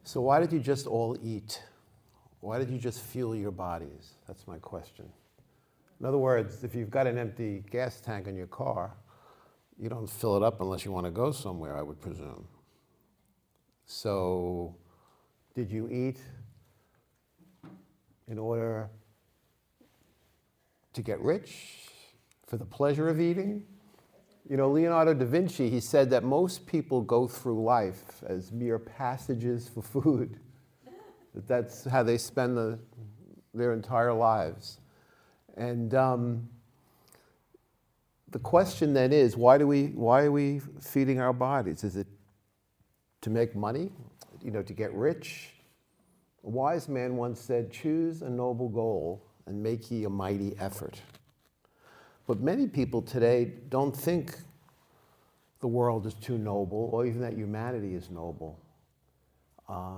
So why did you just all eat? Why did you just fuel your bodies? That's my question. In other words, if you've got an empty gas tank in your car, you don't fill it up unless you want to go somewhere, I would presume. So did you eat in order to get rich, for the pleasure of eating? You know, Leonardo da Vinci, he said that most people go through life as mere passages for food. That's how they spend their entire lives. And the question then is, why are we feeding our bodies? Is it to make money, you know, to get rich? A wise man once said, "Choose a noble goal and make ye a mighty effort." But many people today don't think the world is too noble, or even that humanity is noble.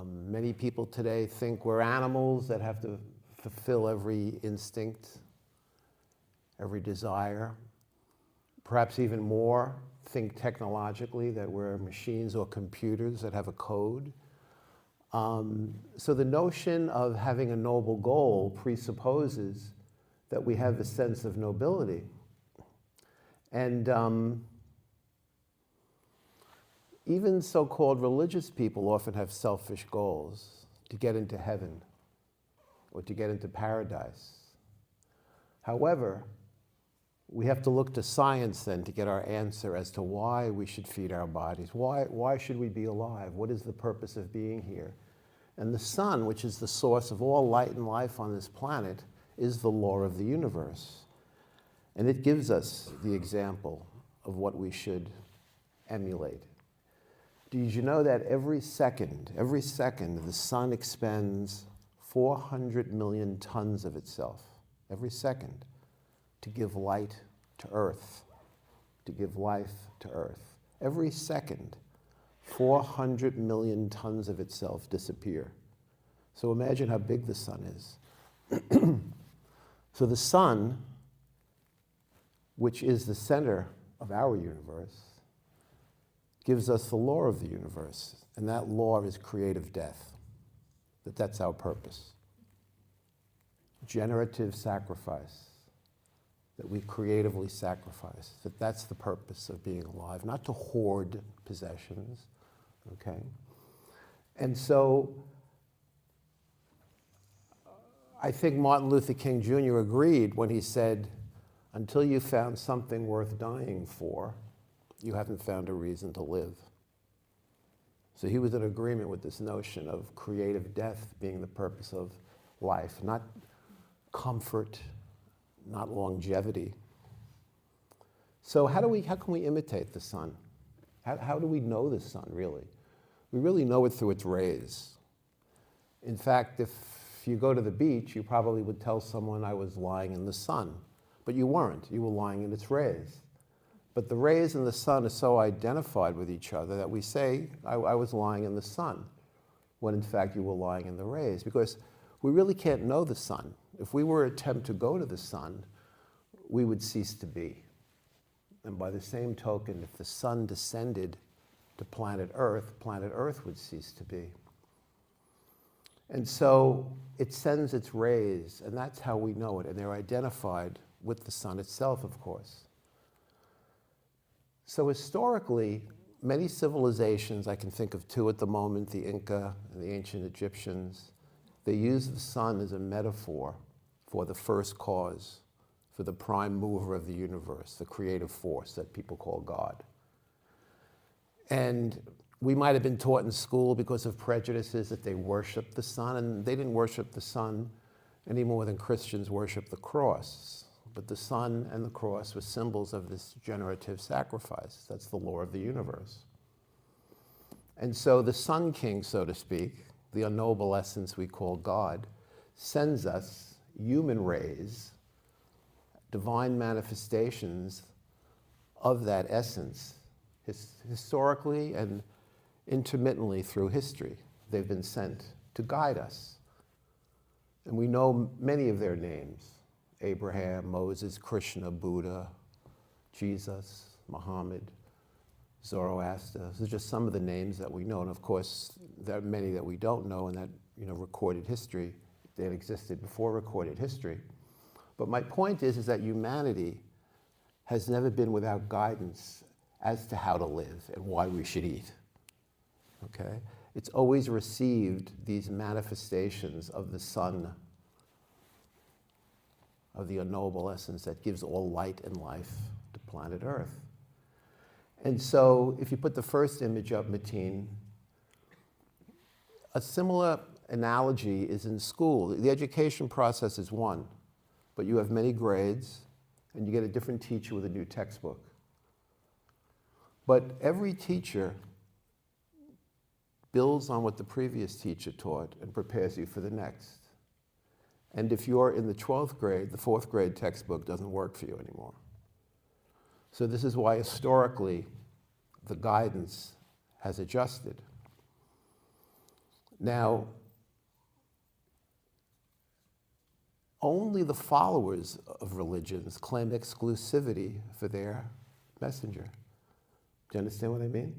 Many people today think we're animals that have to fulfill every instinct, every desire. Perhaps even more, think technologically that we're machines or computers that have a code. So the notion of having a noble goal presupposes that we have a sense of nobility. And even so-called religious people often have selfish goals to get into heaven or to get into paradise. However, we have to look to science then to get our answer as to why we should feed our bodies. Why should we be alive? What is the purpose of being here? And the sun, which is the source of all light and life on this planet, is the law of the universe. And it gives us the example of what we should emulate. Did you know that every second, the sun expends 400 million tons of itself, every second, to give light to Earth, to give life to Earth. Every second, 400 million tons of itself disappear. So imagine how big the sun is. So the sun, which is the center of our universe, gives us the law of the universe, and that law is creative death, that's our purpose. Generative sacrifice, that we creatively sacrifice, that's the purpose of being alive, not to hoard possessions, okay? And so I think Martin Luther King Jr. agreed when he said, "Until you found something worth dying for, you haven't found a reason to live." So he was in agreement with this notion of creative death being the purpose of life, not comfort, not longevity. So how can we imitate the sun? How do we know the sun, really? We really know it through its rays. In fact, if you go to the beach, you probably would tell someone, "I was lying in the sun." But you weren't. You were lying in its rays. But the rays and the sun are so identified with each other that we say, I was lying in the sun, when in fact you were lying in the rays, because we really can't know the sun. If we were to attempt to go to the sun, we would cease to be. And by the same token, if the sun descended to planet Earth would cease to be. And so it sends its rays, and that's how we know it, and they're identified with the sun itself, of course. So historically, many civilizations, I can think of two at the moment, the Inca and the ancient Egyptians, they used the sun as a metaphor for the first cause, for the prime mover of the universe, the creative force that people call God. And we might have been taught in school because of prejudices that they worshiped the sun, and they didn't worship the sun any more than Christians worship the cross. But the sun and the cross were symbols of this generative sacrifice. That's the law of the universe. And so the Sun King, so to speak, the unknowable essence we call God, sends us human rays, divine manifestations of that essence, historically and intermittently through history. They've been sent to guide us. And we know many of their names: Abraham, Moses, Krishna, Buddha, Jesus, Muhammad, Zoroaster. These are just some of the names that we know, and of course, there are many that we don't know, and that, recorded history, that existed before recorded history. But my point is that humanity has never been without guidance as to how to live and why we should eat, okay? It's always received these manifestations of the sun, of the unknowable essence that gives all light and life to planet Earth. And so if you put the first image up, Mateen, a similar analogy is in school. The education process is one, but you have many grades, and you get a different teacher with a new textbook. But every teacher builds on what the previous teacher taught and prepares you for the next. And if you're in the 12th grade, the 4th grade textbook doesn't work for you anymore. So this is why historically the guidance has adjusted. Now, only the followers of religions claim exclusivity for their messenger. Do you understand what I mean?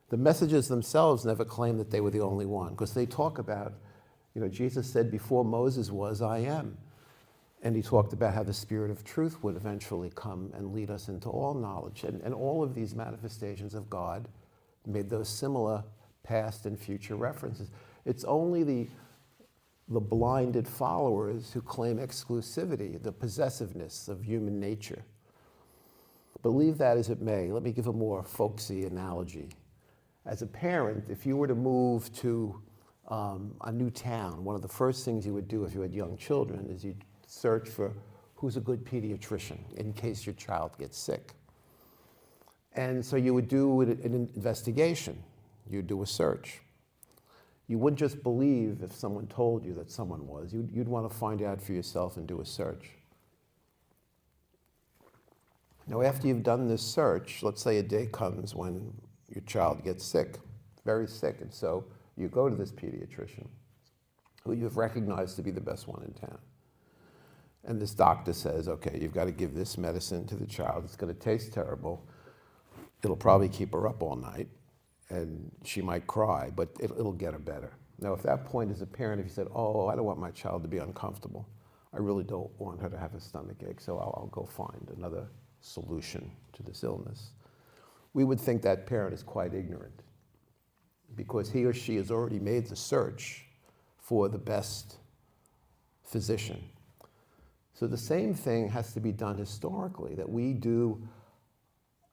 The messengers themselves never claim that they were the only one, because they talk about, Jesus said, before Moses was, I am. And he talked about how the Spirit of truth would eventually come and lead us into all knowledge. And all of these manifestations of God made those similar past and future references. It's only the blinded followers who claim exclusivity, the possessiveness of human nature. Believe that as it may, let me give a more folksy analogy. As a parent, if you were to move to a new town, one of the first things you would do if you had young children is you'd search for who's a good pediatrician in case your child gets sick. And so you would do an investigation. You'd do a search. You wouldn't just believe if someone told you that someone was. You'd want to find out for yourself and do a search. Now, after you've done this search, let's say a day comes when your child gets sick, very sick, and so you go to this pediatrician, who you've recognized to be the best one in town. And this doctor says, okay, you've got to give this medicine to the child. It's going to taste terrible. It'll probably keep her up all night, and she might cry, but it'll get her better. Now, at that point, as a parent, if you said, oh, I don't want my child to be uncomfortable, I really don't want her to have a stomach ache, so I'll go find another solution to this illness, we would think that parent is quite ignorant, because he or she has already made the search for the best physician. So the same thing has to be done historically, that we do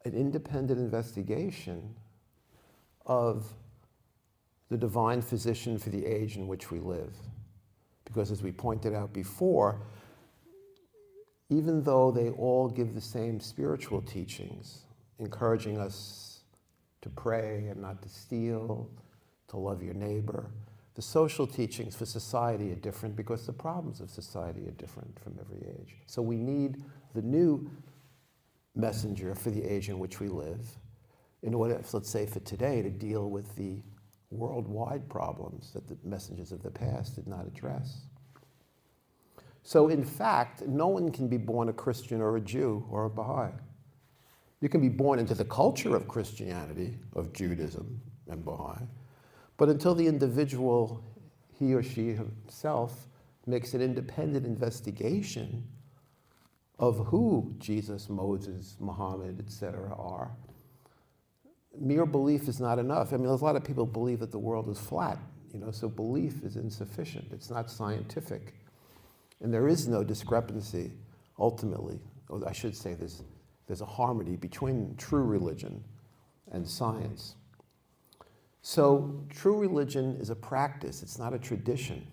an independent investigation of the divine physician for the age in which we live. Because as we pointed out before, even though they all give the same spiritual teachings, encouraging us to pray and not to steal, to love your neighbor, the social teachings for society are different because the problems of society are different from every age. So we need the new messenger for the age in which we live in order, let's say for today, to deal with the worldwide problems that the messengers of the past did not address. So in fact, no one can be born a Christian or a Jew or a Baha'i. You can be born into the culture of Christianity, of Judaism and Baha'i, but until the individual, he or she himself, makes an independent investigation of who Jesus, Moses, Muhammad, etc. are, mere belief is not enough. I mean, there's a lot of people believe that the world is flat, so belief is insufficient. It's not scientific. And there is no discrepancy, ultimately, or I should say there's a harmony between true religion and science. So true religion is a practice, it's not a tradition.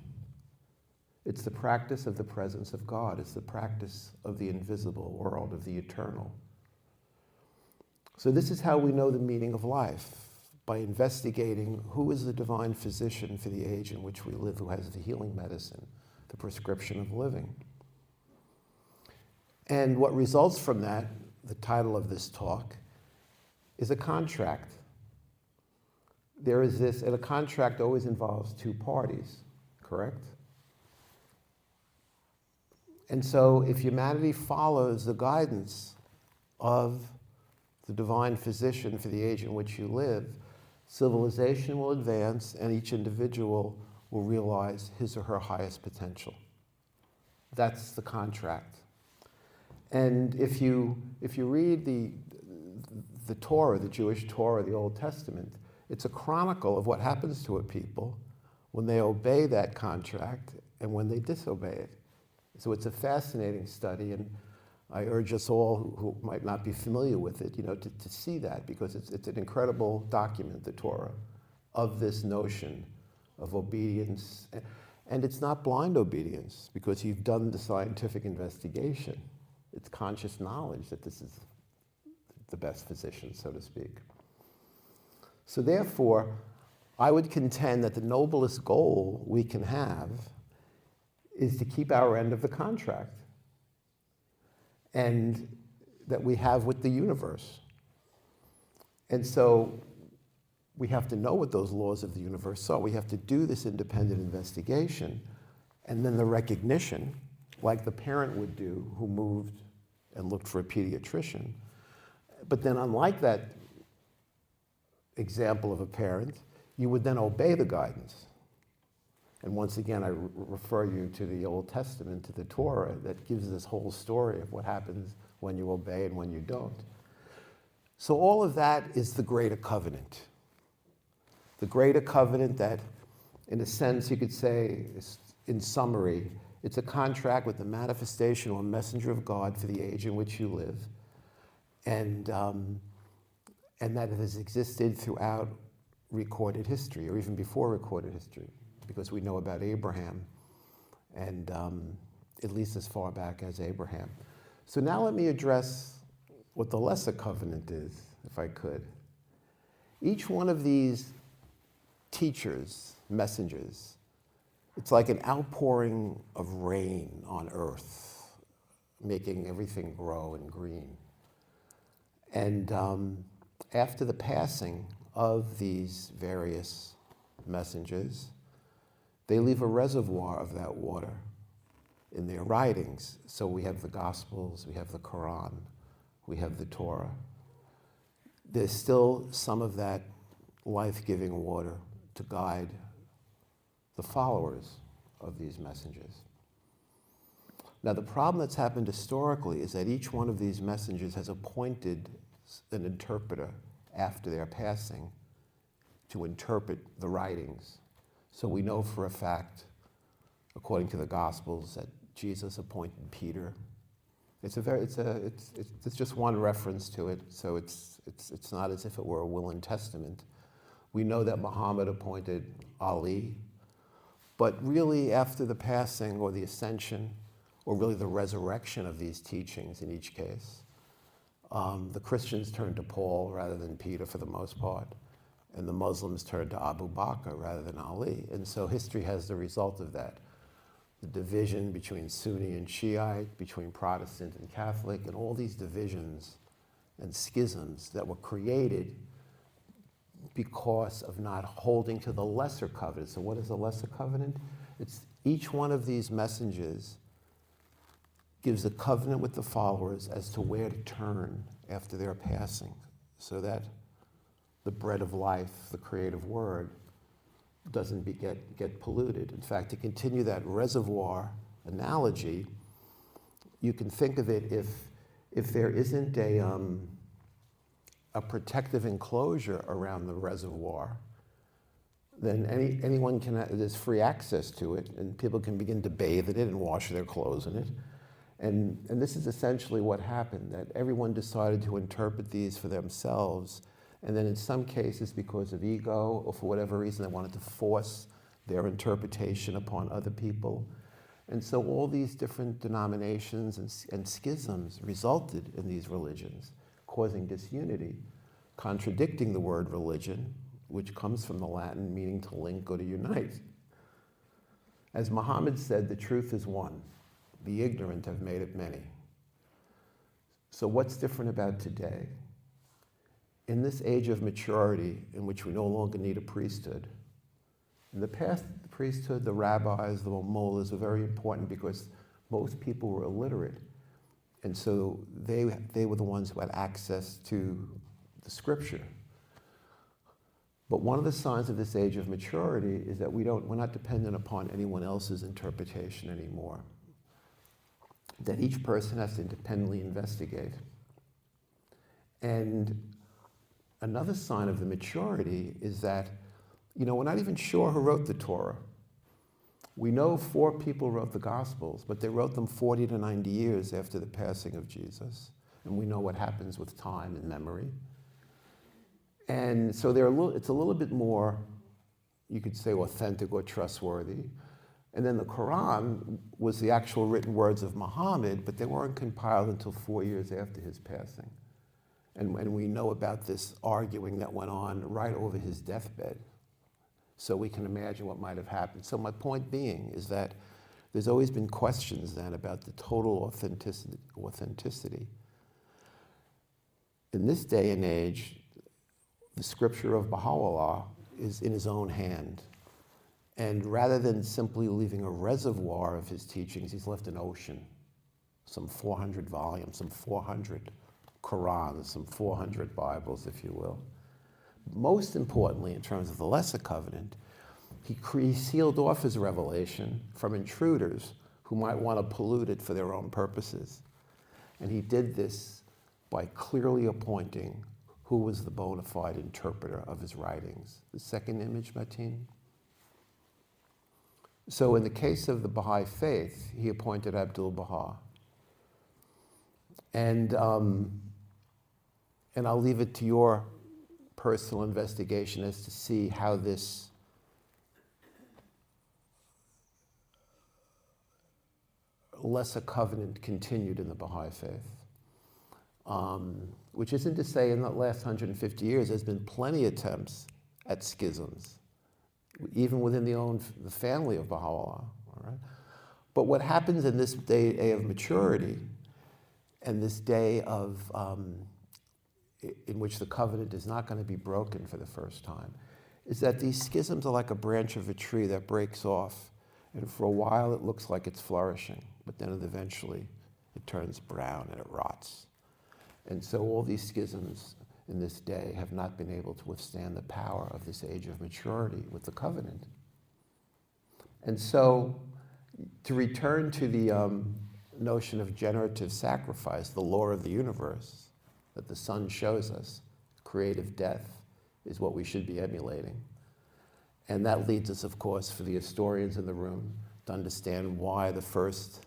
It's the practice of the presence of God. It's the practice of the invisible world, of the eternal. So this is how we know the meaning of life, by investigating who is the divine physician for the age in which we live, who has the healing medicine, the prescription of living. And what results from that, the title of this talk, is a contract. There is this, and a contract always involves two parties, correct? And so if humanity follows the guidance of the divine physician for the age in which you live, civilization will advance and each individual will realize his or her highest potential. That's the contract. And if you read the Torah, the Jewish Torah, the Old Testament, it's a chronicle of what happens to a people when they obey that contract and when they disobey it. So it's a fascinating study, and I urge us all who might not be familiar with it, to see that, because it's an incredible document, the Torah, of this notion of obedience. And it's not blind obedience, because you've done the scientific investigation. It's conscious knowledge that this is the best physician, so to speak. So therefore, I would contend that the noblest goal we can have is to keep our end of the contract, and that we have with the universe. And so we have to know what those laws of the universe are. We have to do this independent investigation, and then the recognition, like the parent would do who moved and looked for a pediatrician. But then, unlike that example of a parent, you would then obey the guidance. And once again, I refer you to the Old Testament, to the Torah, that gives this whole story of what happens when you obey and when you don't. So all of that is the greater covenant. The greater covenant that, in a sense, you could say, in summary, it's a contract with the manifestation or messenger of God for the age in which you live, and that it has existed throughout recorded history, or even before recorded history, because we know about Abraham, and at least as far back as Abraham. So now let me address what the lesser covenant is, if I could. Each one of these teachers, messengers, it's like an outpouring of rain on earth, making everything grow and green. And after the passing of these various messengers, they leave a reservoir of that water in their writings. So we have the Gospels, we have the Qur'an, we have the Torah. There's still some of that life-giving water to guide the followers of these messengers. Now, the problem that's happened historically is that each one of these messengers has appointed an interpreter after their passing to interpret the writings. So we know for a fact, according to the Gospels, that Jesus appointed Peter. It's just one reference to it, so it's not as if it were a will and testament. We know that Muhammad appointed Ali, but really after the passing or the ascension, or really the resurrection of these teachings in each case, the Christians turned to Paul rather than Peter for the most part, and the Muslims turned to Abdu'l-Baha rather than Ali. And so history has the result of that. The division between Sunni and Shiite, between Protestant and Catholic, and all these divisions and schisms that were created because of not holding to the lesser covenant. So what is the lesser covenant? It's each one of these messengers gives a covenant with the followers as to where to turn after their passing, so that the bread of life, the creative word, doesn't get polluted. In fact, to continue that reservoir analogy, you can think of it if there isn't a protective enclosure around the reservoir, then anyone can, there's free access to it, and people can begin to bathe in it and wash their clothes in it. And this is essentially what happened, that everyone decided to interpret these for themselves, and then in some cases, because of ego or for whatever reason, they wanted to force their interpretation upon other people. And so all these different denominations and schisms resulted in these religions, causing disunity, contradicting the word religion, which comes from the Latin meaning to link or to unite. As Muhammad said, the truth is one. The ignorant have made it many. So what's different about today? In this age of maturity in which we no longer need a priesthood, in the past, the priesthood, the rabbis, the mullahs were very important because most people were illiterate. And so they were the ones who had access to the scripture. But one of the signs of this age of maturity is that we're not dependent upon anyone else's interpretation anymore. That each person has to independently investigate. And another sign of the maturity is that, we're not even sure who wrote the Torah. We know 4 people wrote the Gospels, but they wrote them 40 to 90 years after the passing of Jesus. And we know what happens with time and memory. And so it's a little bit more, you could say, authentic or trustworthy. And then the Qur'an was the actual written words of Muhammad, but they weren't compiled until 4 years after his passing. And we know about this arguing that went on right over his deathbed. So we can imagine what might have happened. So my point being is that there's always been questions then about the total authenticity. In this day and age, the scripture of Baha'u'llah is in his own hand. And rather than simply leaving a reservoir of his teachings, he's left an ocean, some 400 volumes, some 400 Qur'ans, some 400 Bibles, if you will. Most importantly, in terms of the Lesser Covenant, he sealed off his revelation from intruders who might want to pollute it for their own purposes. And he did this by clearly appointing who was the bona fide interpreter of his writings. The second image, Mateen. So in the case of the Baha'i faith, he appointed Abdu'l-Baha. And I'll leave it to your personal investigation as to see how this lesser covenant continued in the Baha'i faith. Which isn't to say in the last 150 years there's been plenty of attempts at schisms, even within the family of Baha'u'llah. All right? But what happens in this day of maturity and this day of in which the covenant is not going to be broken for the first time, is that these schisms are like a branch of a tree that breaks off, and for a while it looks like it's flourishing, but then eventually it turns brown and it rots. And so all these schisms in this day have not been able to withstand the power of this age of maturity with the covenant. And so to return to the notion of generative sacrifice, the law of the universe, that the sun shows us, creative death, is what we should be emulating. And that leads us, of course, for the historians in the room, to understand why the first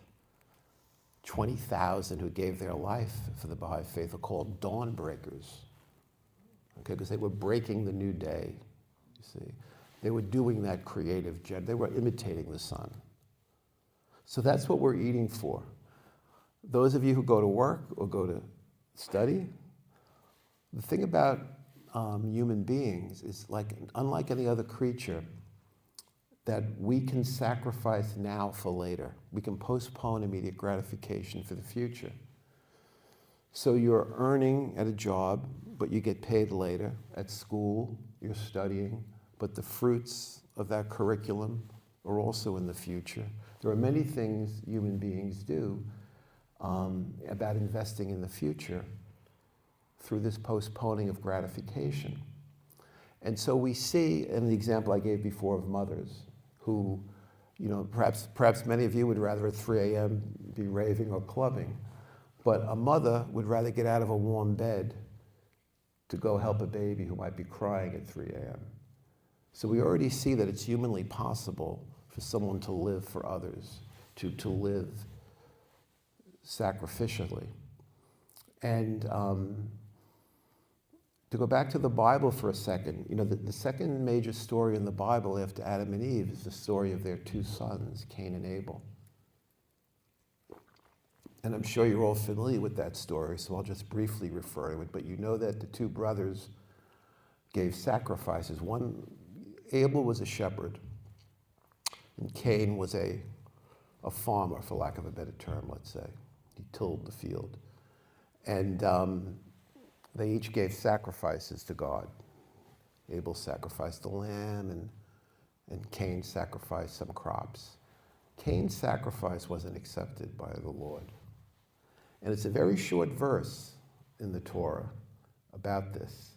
20,000 who gave their life for the Baha'i faith are called dawn breakers. Okay, because they were breaking the new day, you see. They were doing that creative, they were imitating the sun. So that's what we're eating for. Those of you who go to work or go to study, the thing about human beings is, unlike any other creature, that we can sacrifice now for later. We can postpone immediate gratification for the future. So you're earning at a job, but you get paid later. At school, you're studying, but the fruits of that curriculum are also in the future. There are many things human beings do about investing in the future through this postponing of gratification. And so we see, in the example I gave before of mothers, who, perhaps many of you would rather at 3 a.m. be raving or clubbing, but a mother would rather get out of a warm bed to go help a baby who might be crying at 3 a.m. So we already see that it's humanly possible for someone to live for others, to live sacrificially. And to go back to the Bible for a second, the second major story in the Bible after Adam and Eve is the story of their 2 sons, Cain and Abel. And I'm sure you're all familiar with that story, so I'll just briefly refer to it. But you know that the 2 brothers gave sacrifices. Abel was a shepherd, and Cain was a farmer, for lack of a better term, let's say. He tilled the field. And they each gave sacrifices to God. Abel sacrificed a lamb, and Cain sacrificed some crops. Cain's sacrifice wasn't accepted by the Lord. And it's a very short verse in the Torah about this,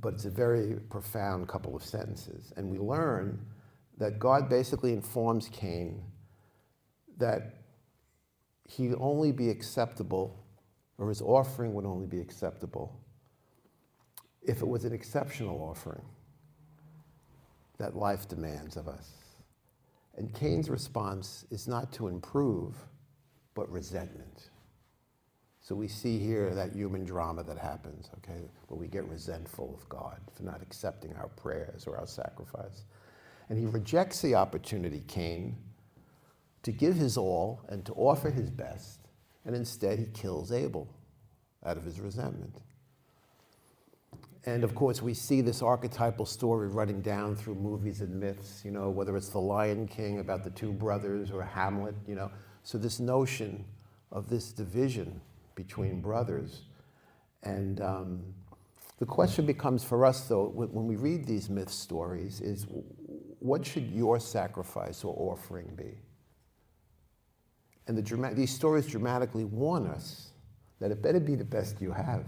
but it's a very profound couple of sentences. And we learn that God basically informs Cain that he'd only be acceptable, or his offering would only be acceptable, if it was an exceptional offering that life demands of us. And Cain's response is not to improve, but resentment. So we see here that human drama that happens, okay, where we get resentful of God for not accepting our prayers or our sacrifice. And he rejects the opportunity, Cain, to give his all and to offer his best, and instead he kills Abel out of his resentment. And of course, we see this archetypal story running down through movies and myths, you know, whether it's The Lion King about the two brothers or Hamlet, you know. So this notion of this division between brothers. And the question becomes for us, though, when we read these myth stories, is what should your sacrifice or offering be? And these stories dramatically warn us that it better be the best you have.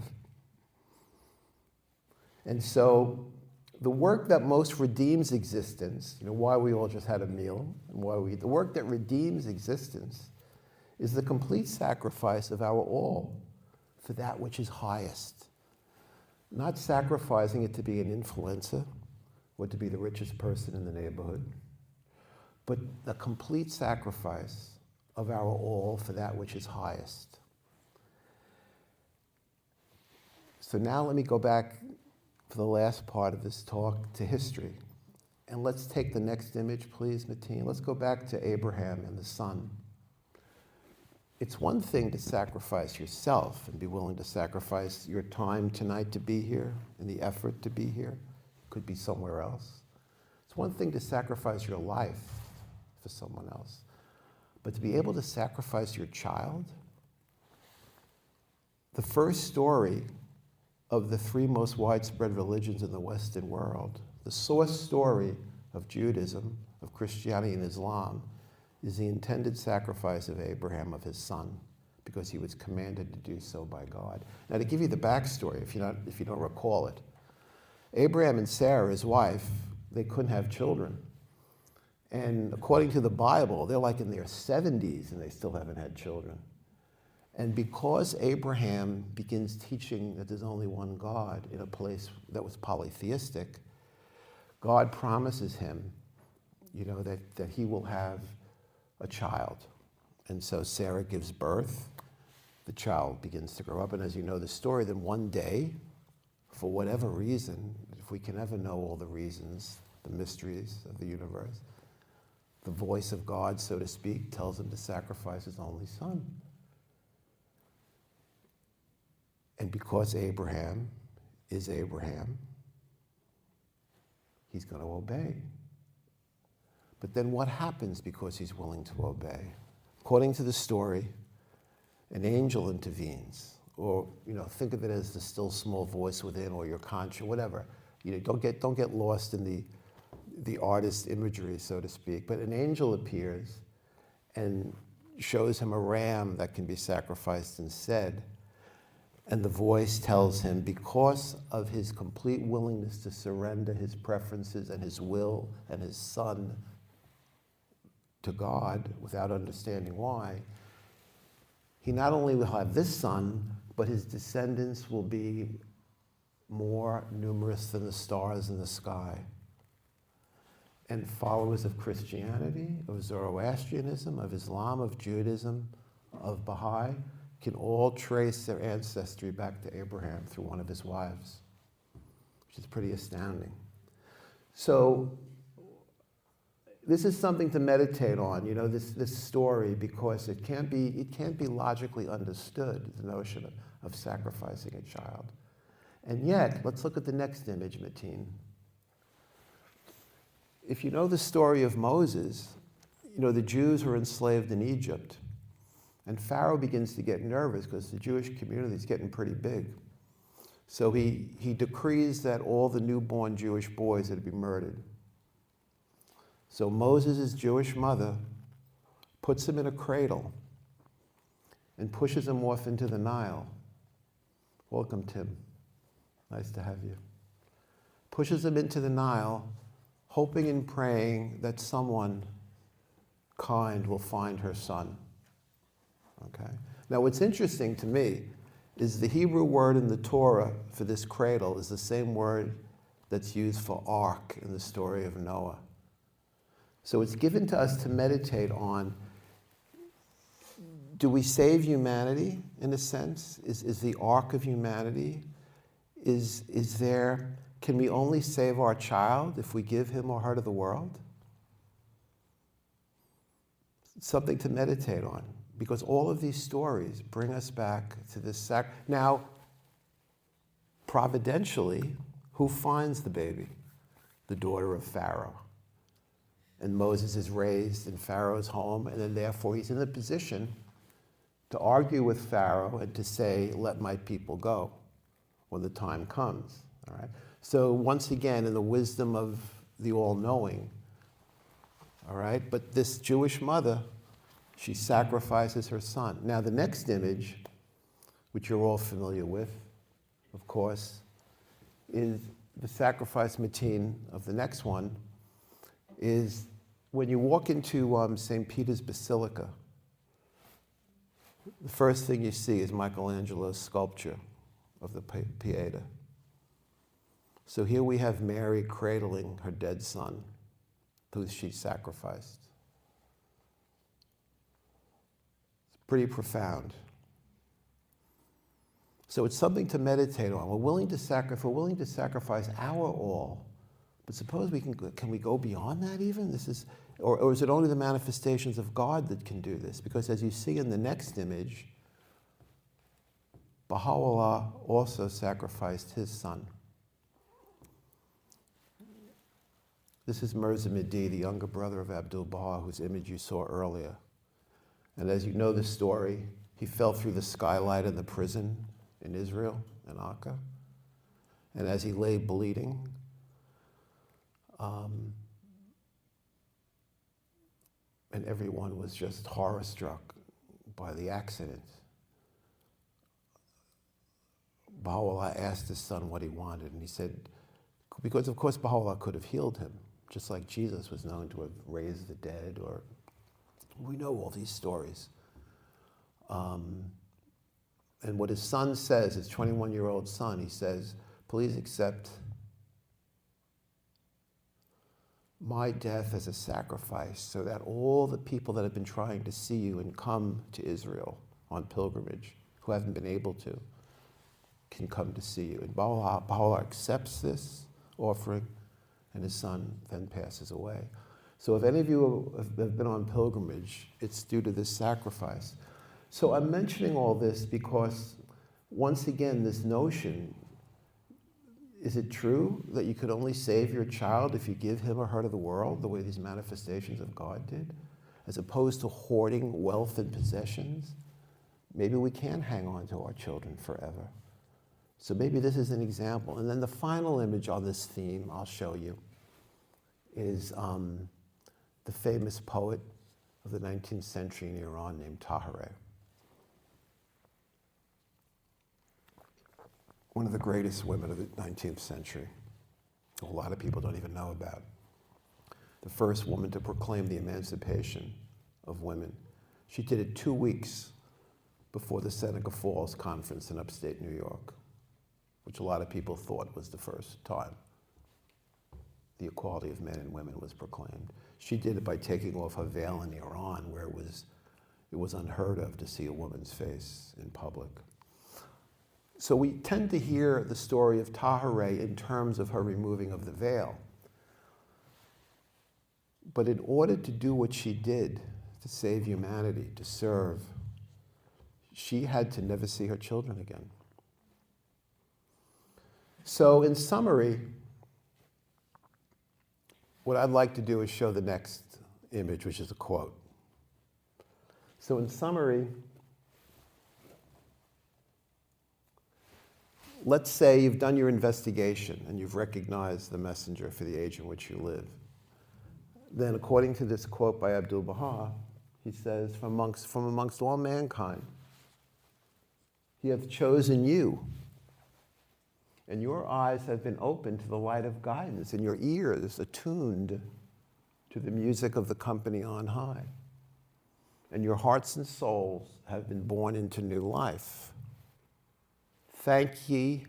And so the work that most redeems existence, you know, why we all just had a meal, and why we eat, the work that redeems existence is the complete sacrifice of our all for that which is highest. Not sacrificing it to be an influencer or to be the richest person in the neighborhood, but the complete sacrifice of our all for that which is highest. So now let me go back for the last part of this talk to history. And let's take the next image, please, Mateen. Let's go back to Abraham and the son. It's one thing to sacrifice yourself and be willing to sacrifice your time tonight to be here and the effort to be here. It could be somewhere else. It's one thing to sacrifice your life for someone else. But to be able to sacrifice your child? The first story of the three most widespread religions in the Western world, the source story of Judaism, of Christianity and Islam, is the intended sacrifice of Abraham of his son, because he was commanded to do so by God. Now, to give you the backstory, if you don't recall it, Abraham and Sarah, his wife, they couldn't have children. And according to the Bible, they're like in their 70s and they still haven't had children. And because Abraham begins teaching that there's only one God in a place that was polytheistic, God promises him, you know, that he will have a child. And so Sarah gives birth. The child begins to grow up. And as you know the story, then one day, for whatever reason, if we can ever know all the reasons, the mysteries of the universe, the voice of God, so to speak, tells him to sacrifice his only son. And because Abraham is Abraham, he's going to obey. But then what happens because he's willing to obey? According to the story, an angel intervenes. Or, you know, think of it as the still small voice within, or your conscience, whatever. You know, don't get lost in the artist's imagery, so to speak. But an angel appears and shows him a ram that can be sacrificed instead. And the voice tells him, because of his complete willingness to surrender his preferences and his will and his son to God without understanding why, he not only will have this son, but his descendants will be more numerous than the stars in the sky. And followers of Christianity, of Zoroastrianism, of Islam, of Judaism, of Baha'i, can all trace their ancestry back to Abraham through one of his wives, which is pretty astounding. So this is something to meditate on, you know, this story, because it can't be logically understood, the notion of sacrificing a child. And yet, let's look at the next image, Mateen. If you know the story of Moses, you know, the Jews were enslaved in Egypt. And Pharaoh begins to get nervous because the Jewish community is getting pretty big. So he decrees that all the newborn Jewish boys are to be murdered. So Moses' Jewish mother puts him in a cradle and pushes him off into the Nile. Welcome, Tim. Nice to have you. Pushes him into the Nile, hoping and praying that someone kind will find her son. Okay? Now, what's interesting to me is the Hebrew word in the Torah for this cradle is the same word that's used for ark in the story of Noah. So it's given to us to meditate on, do we save humanity in a sense? Is the ark of humanity? Can we only save our child if we give him or her to the world? It's something to meditate on, because all of these stories bring us back to this Now, providentially, who finds the baby? The daughter of Pharaoh. And Moses is raised in Pharaoh's home, and then therefore he's in the position to argue with Pharaoh and to say, let my people go when the time comes. All right? So once again, in the wisdom of the all-knowing, all right, but this Jewish mother, she sacrifices her son. Now the next image, which you're all familiar with, of course, is the sacrifice matin of the next one, is when you walk into St. Peter's Basilica, the first thing you see is Michelangelo's sculpture of the Pieta. So here we have Mary cradling her dead son, who she sacrificed. It's pretty profound. So it's something to meditate on. We're willing to sacrifice our all, but suppose can we go beyond that even? Or is it only the manifestations of God that can do this? Because as you see in the next image, Baha'u'llah also sacrificed his son. This is Mirza Mehdi, the younger brother of Abdu'l-Baha, whose image you saw earlier. And as you know the story, he fell through the skylight in the prison in Israel, in Akka. And as he lay bleeding, and everyone was just horror-struck by the accident, Baha'u'llah asked his son what he wanted, and he said, because of course Baha'u'llah could have healed him, just like Jesus was known to have raised the dead, or we know all these stories. And what his son says, his 21-year-old son, he says, please accept my death as a sacrifice so that all the people that have been trying to see you and come to Israel on pilgrimage, who haven't been able to, can come to see you. And Baha'u'llah accepts this offering, and his son then passes away. So if any of you have been on pilgrimage, it's due to this sacrifice. So I'm mentioning all this because, once again, this notion, is it true that you could only save your child if you give him or her to the world, the way these manifestations of God did, as opposed to hoarding wealth and possessions? Maybe we can hang on to our children forever. So maybe this is an example. And then the final image on this theme I'll show you is the famous poet of the 19th century in Iran named Tahereh. One of the greatest women of the 19th century. A lot of people don't even know about. The first woman to proclaim the emancipation of women. She did it 2 weeks before the Seneca Falls Conference in upstate New York, which a lot of people thought was the first time the equality of men and women was proclaimed. She did it by taking off her veil in Iran, where it was unheard of to see a woman's face in public. So we tend to hear the story of Tahereh in terms of her removing of the veil. But in order to do what she did, to save humanity, to serve, she had to never see her children again. So in summary, what I'd like to do is show the next image, which is a quote. So in summary, let's say you've done your investigation and you've recognized the messenger for the age in which you live. Then according to this quote by Abdu'l-Baha, he says, from amongst all mankind, He hath chosen you, and your eyes have been opened to the light of guidance, and your ears attuned to the music of the company on high. And your hearts and souls have been born into new life. Thank ye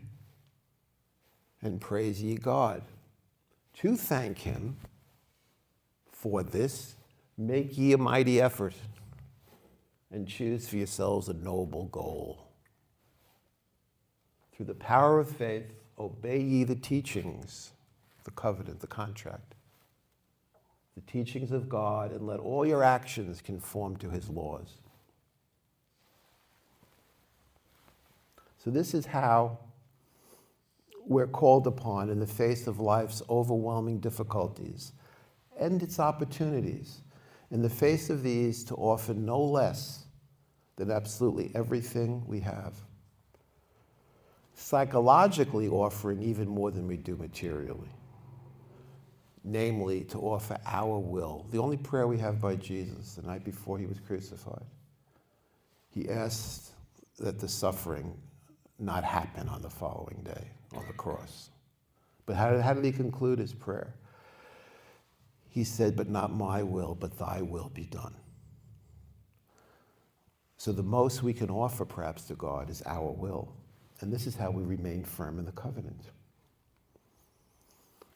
and praise ye God. To thank him for this, make ye a mighty effort and choose for yourselves a noble goal. Through the power of faith, obey ye the teachings, the covenant, the contract, the teachings of God, and let all your actions conform to his laws. So this is how we're called upon in the face of life's overwhelming difficulties and its opportunities, in the face of these, to offer no less than absolutely everything we have. Psychologically offering even more than we do materially. Namely, to offer our will. The only prayer we have by Jesus the night before he was crucified. He asked that the suffering not happen on the following day on the cross. But how did he conclude his prayer? He said, but not my will, but thy will be done. So the most we can offer perhaps to God is our will. And this is how we remain firm in the covenant.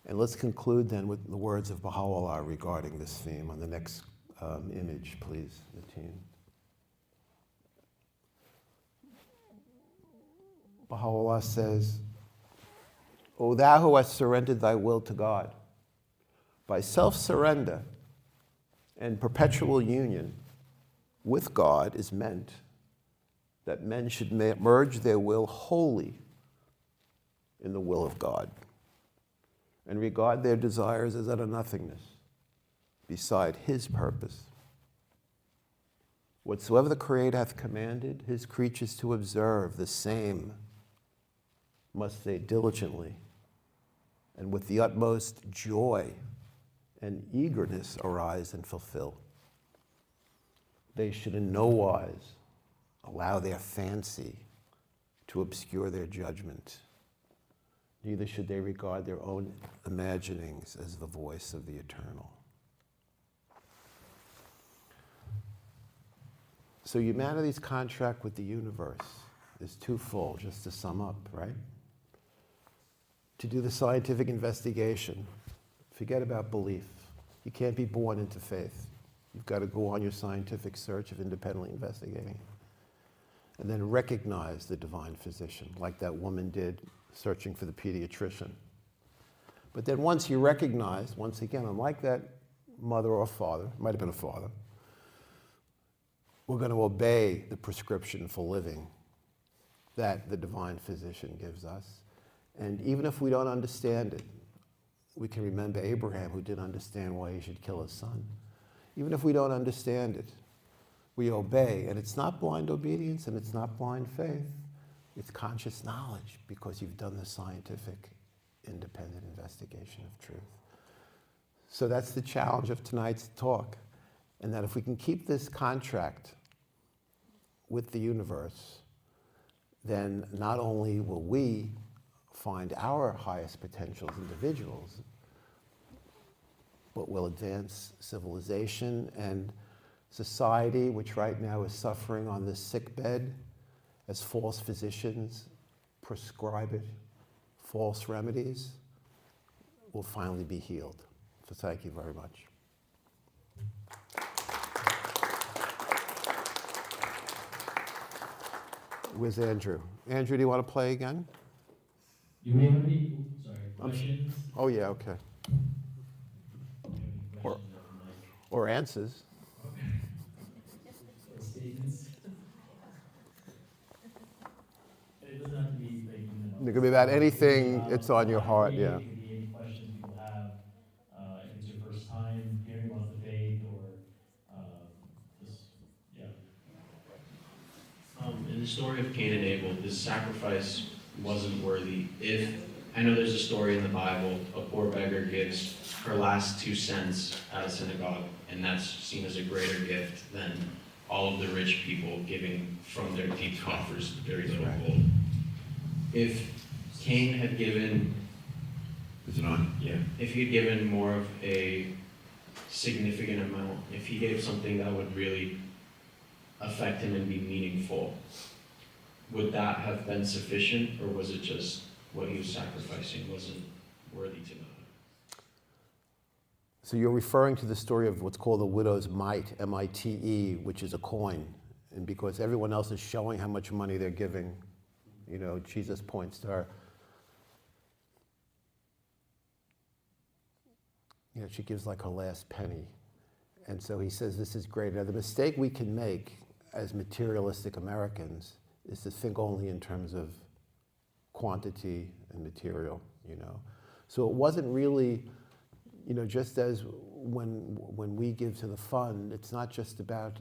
And let's conclude then with the words of Baha'u'llah regarding this theme. On the next image, please, Mateen. Baha'u'llah says, O thou who hast surrendered thy will to God, by self-surrender and perpetual union with God is meant that men should merge their will wholly in the will of God and regard their desires as utter nothingness beside his purpose. Whatsoever the Creator hath commanded his creatures to observe, the same must they diligently and with the utmost joy and eagerness arise and fulfill. They should in no wise allow their fancy to obscure their judgment. Neither should they regard their own imaginings as the voice of the eternal. So humanity's contract with the universe is twofold, just to sum up, right? To do the scientific investigation, forget about belief. You can't be born into faith. You've got to go on your scientific search of independently investigating. And then recognize the divine physician, like that woman did searching for the pediatrician. But then once you recognize, once again, unlike that mother or father, might have been a father, we're going to obey the prescription for living that the divine physician gives us. And even if we don't understand it, we can remember Abraham, who didn't understand why he should kill his son. Even if we don't understand it, we obey. And it's not blind obedience and it's not blind faith. It's conscious knowledge because you've done the scientific independent investigation of truth. So that's the challenge of tonight's talk. And that if we can keep this contract with the universe, then not only will we find our highest potential as individuals, but will advance civilization and society, which right now is suffering on this sick bed as false physicians prescribe it, false remedies, will finally be healed. So thank you very much. Where's Andrew? Andrew, do you want to play again? You may have any, questions? Oh yeah, okay. Or answers. Statements? It doesn't have to be like, It could be about anything, it's on your heart, yeah. It could be any questions people have, if it's your first time hearing about the faith or, just, yeah. In the story of Cain and Abel, his sacrifice wasn't worthy. If, I know there's a story in the Bible, a poor beggar gives her last 2 cents at a synagogue, and that's seen as a greater gift than all of the rich people giving from their deep coffers very little Right. gold. If Cain had given, Is it on? yeah, if he had given more of a significant amount, if he gave something that would really affect him and be meaningful, would that have been sufficient, or was it just what he was sacrificing wasn't worthy to God? So you're referring to the story of what's called the widow's mite, M-I-T-E, which is a coin. And because everyone else is showing how much money they're giving, you know, Jesus points to her. You know, she gives like her last penny. And so he says, this is great. Now, the mistake we can make as materialistic Americans is to think only in terms of quantity and material, you know. So it wasn't really, you know, just as when we give to the fund, it's not just about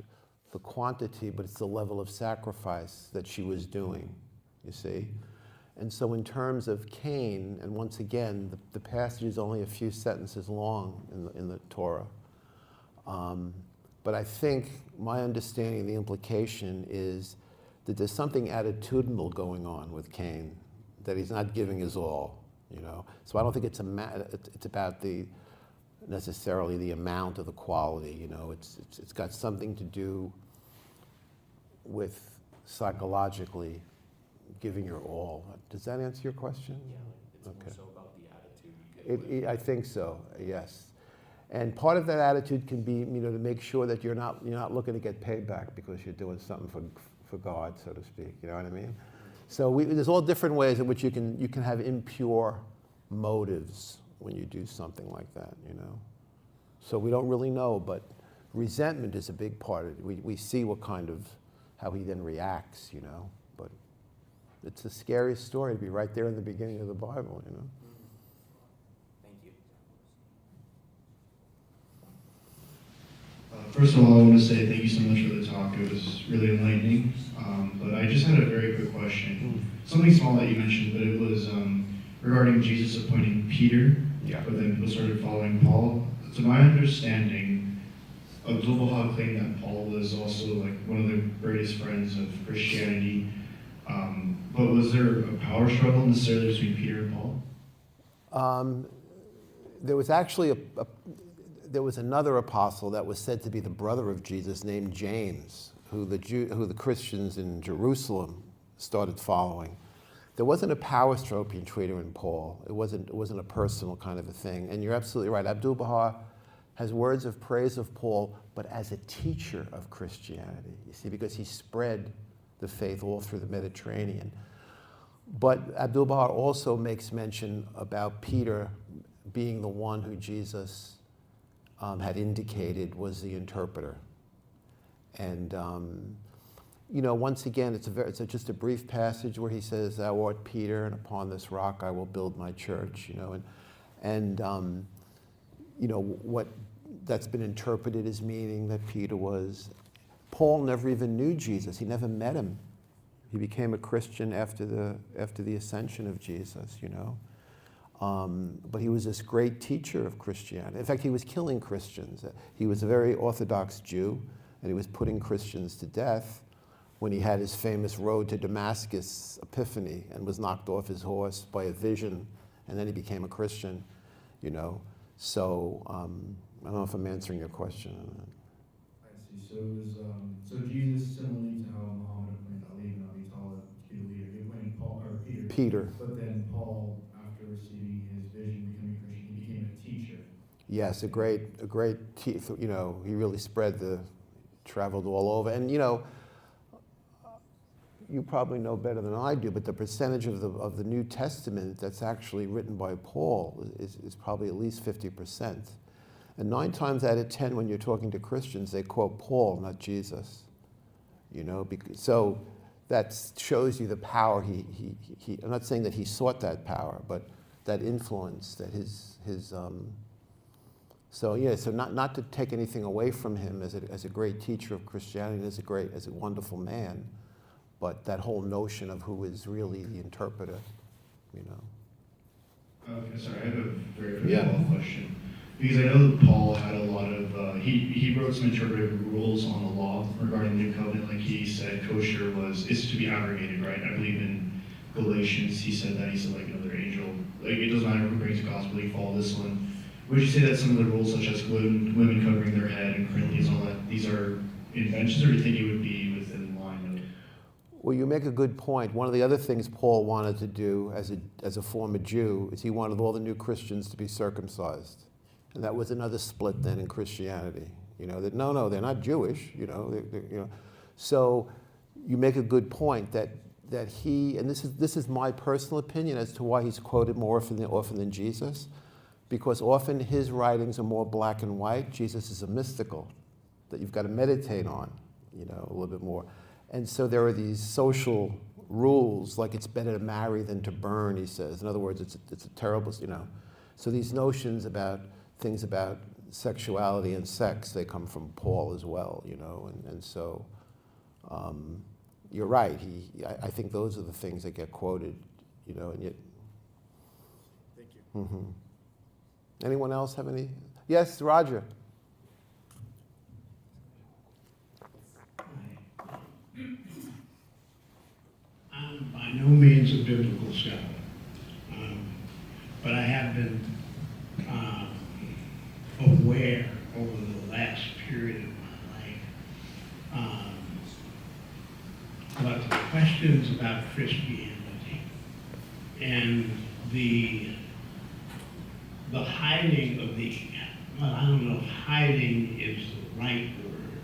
the quantity, but it's the level of sacrifice that she was doing, you see. And so in terms of Cain, and once again, the passage is only a few sentences long in the Torah. But I think my understanding of the implication is that there's something attitudinal going on with Cain, that he's not giving his all, you know. So I don't think it's about necessarily the amount or the quality, you know. It's got something to do with psychologically giving your all. Does that answer your question? Yeah, it's Okay. more so about the attitude you get. I think so, yes. And part of that attitude can be, you know, to make sure that you're not looking to get paid back because you're doing something for God, so to speak. You know what I mean? So there's all different ways in which you can have impure motives when you do something like that. You know. So we don't really know, but resentment is a big part of it. We see how he then reacts. You know, but it's the scariest story to be right there in the beginning of the Bible. You know. Thank you. First of all, I want to say thank you so much for the talk. It was really enlightening. But I just had a very quick question. Something small that you mentioned, but it was regarding Jesus appointing Peter, but then people started following Paul. To my understanding, Abdu'l-Baha claimed that Paul was also like one of the greatest friends of Christianity. But was there a power struggle necessarily between Peter and Paul? There was actually there was another apostle that was said to be the brother of Jesus named James, who the Christians in Jerusalem started following. There wasn't a power struggle between Peter and Paul. It wasn't a personal kind of a thing. And you're absolutely right. Abdu'l-Baha has words of praise of Paul, but as a teacher of Christianity, you see, because he spread the faith all through the Mediterranean. But Abdu'l-Baha also makes mention about Peter being the one who Jesus had indicated was the interpreter. And you know, once again, it's just a brief passage where he says, "Thou art Peter, and upon this rock I will build my church." You know, and you know what that's been interpreted as meaning that Peter was. Paul never even knew Jesus. He never met him. He became a Christian after the ascension of Jesus. You know. But he was this great teacher of Christianity. In fact, he was killing Christians. He was a very Orthodox Jew, and he was putting Christians to death when he had his famous road to Damascus epiphany and was knocked off his horse by a vision, and then he became a Christian, you know. So I don't know if I'm answering your question. I see. So it was so Jesus, similarly to how Muhammad appointed Ali ibn Abi Talib to be the leader, he appointed Paul or Peter. But then Paul, after receiving his vision, becoming a Christian, he became a teacher. Yes, a great, you know, he really traveled all over. And, you know, you probably know better than I do, but the percentage of the New Testament that's actually written by Paul is probably at least 50%. And 9 times out of 10, when you're talking to Christians, they quote Paul, not Jesus. You know, so that shows you the power he I'm not saying that he sought that power, but that influence, that so yeah, so not to take anything away from him as a great teacher of Christianity, as a wonderful man, but that whole notion of who is really the interpreter, you know. Okay, sorry, I have a very quick Yeah. follow-up question. Because I know that Paul had a lot of, he wrote some interpretive rules on the law regarding the new covenant. Like he said, kosher is to be abrogated, right? I believe in Galatians, he said that. He said, like, another angel, like, it doesn't matter who brings the gospel, you follow this one. Would you say that some of the rules, such as women covering their head and Corinthians and all that, these are inventions, or do you think it would be within line of? Well, you make a good point. One of the other things Paul wanted to do as a former Jew is he wanted all the new Christians to be circumcised. And that was another split then in Christianity. You know, that no, they're not Jewish, you know. You know. So you make a good point that he, and this is my personal opinion as to why he's quoted more often than Jesus, because often his writings are more black and white. Jesus is a mystical that you've got to meditate on, you know, a little bit more. And so there are these social rules, like it's better to marry than to burn, he says. In other words, it's a terrible, you know. So these notions about things about sexuality and sex, they come from Paul as well, you know. And so you're right. I think those are the things that get quoted, you know. And yet, Thank you. mm-hmm. Anyone else have any? Yes, Roger. I'm by no means a biblical scholar, but I have been aware over the last period of my life about the questions about Christianity and the hiding of well, I don't know if hiding is the right word,